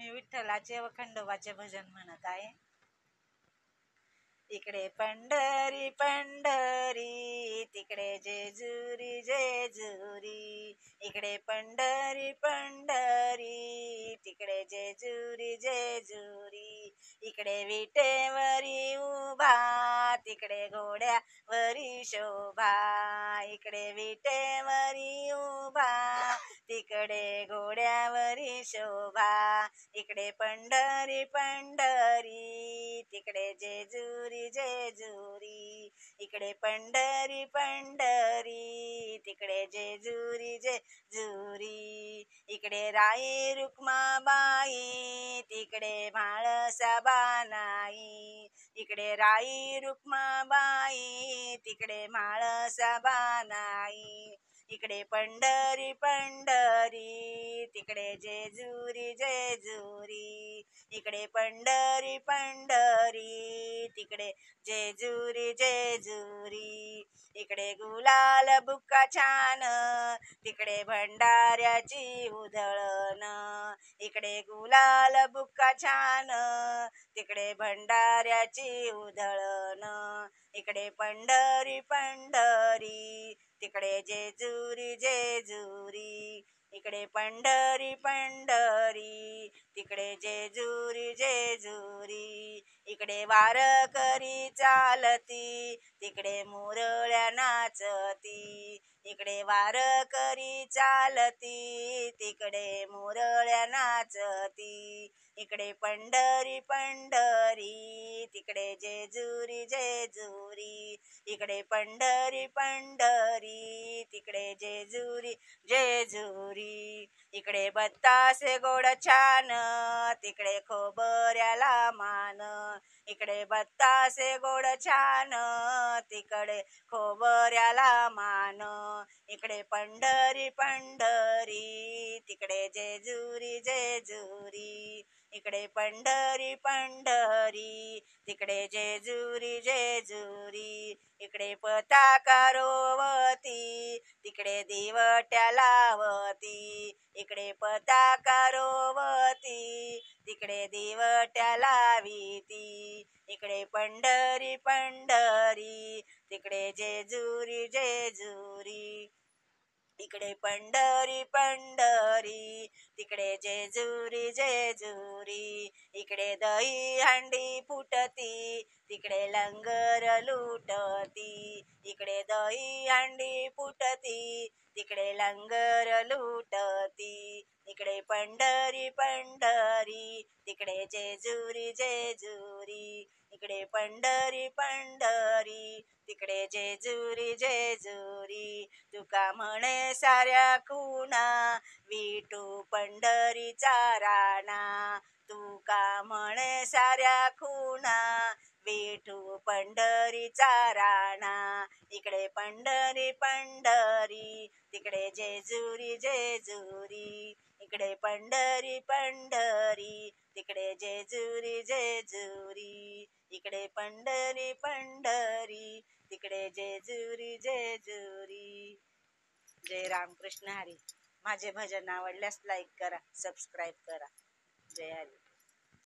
मी विठ्ठलाचे व खंडोबाचे भजन म्हणत आहे. इकडे पंढरी पंढरी, तिकडे जेजुरी जेजुरी. इकडे पंढरी पंढरी, तिकडे जेजुरी जेजुरी. इकडे विटेवरी उभा, तिकडे घोड्यावरी शोभा. इकडे विटेवरी उभा, तिकडे घोड्यावरी शोभा. इकडे पंढरी पंढरी, तिकडे जेजुरी जेजुरी. इकडे पंढरी पंढरी, तिकडे जेजुरी जेजुरी. इकडे राई रुक्माबाई, तिकडे म्हाळसाबानाई. इकडे राई रुक्माबाई, तिकडे म्हाळसाबानाई. इकडे पंढरी पंढरी, तिकडे जेजुरी जेजुरी. इकडे पंढरी पंढरी, तिकडे जेजुरी जेजुरी. इकडे गुलाल बुक्का छान, तिकडे भंडाऱ्याची उधळण. इकडे गुलाल बुक्का छान, तिकडे भंडाऱ्याची उधळण. इकडे पंढरी पंढरी, तिकडे जेजुरी जेजुरी. इकडे पंढरी पंढरी, तिकडे जेजुरी जेजुरी. इकडे वारकरी चालती, तिकडे मुरळ्या नाचती. इकडे वारकरी चालती, तिकडे मुरळ्या नाचती. इकडे पंढरी पंढरी, तिकडे जेजुरी जेजुरी. इकडे पंढरी पंढरी, तिकडे जेजुरी जेजुरी. इकडे बत्तासे गोड छान, तिकडे खोबऱ्याला मान. इकडे बत्तासे गोड छान, तिकडे खोबऱ्याला मान. इकडे पंढरी पंढरी, तिकडे जेजुरी जेजुरी. इकडे पंढरी पंढरी, तिकडे जेजुरी जेजुरी. इकडे पताका रोवती, तिकडे दिवट्या लावती. इकडे पताका रोवती, तिकडे दिवट्या लाविती. इकडे पंढरी पंढरी, तिकडे जेजुरी जेजुरी. इकडे पंढरी पंढरी, तिकडे जेजुरी जेजुरी. इकडे दही हंडी फुटती, तिकडे लंगर लुटती. इकडे दही हंडी फुटती, तिकडे लंगर लुटती. इकडे पंढरी पंढरी, तिकडे जेजुरी जेजुरी. इकडे पंढरी पंढरी, तिकडे जेजुरी जेजुरी. तुका म्हणे साऱ्या खुणा, विठू पंढरीचा राणा. तुका म्हणे साऱ्या खुणा, विठू पंढरीचा राणा. इकडे पंढरी पंढरी, तिकडे जेजुरी जेजुरी. इकडे पंढरी पंढरी, तिकडे जेजुरी जेजुरी. इकडे पंढरी पंढरी, तिकडे जेजुरी जेजुरी. जय रामकृष्ण हरी. माझे भजन आवडल्यास लाईक करा, सबस्क्राईब करा. जय हरी.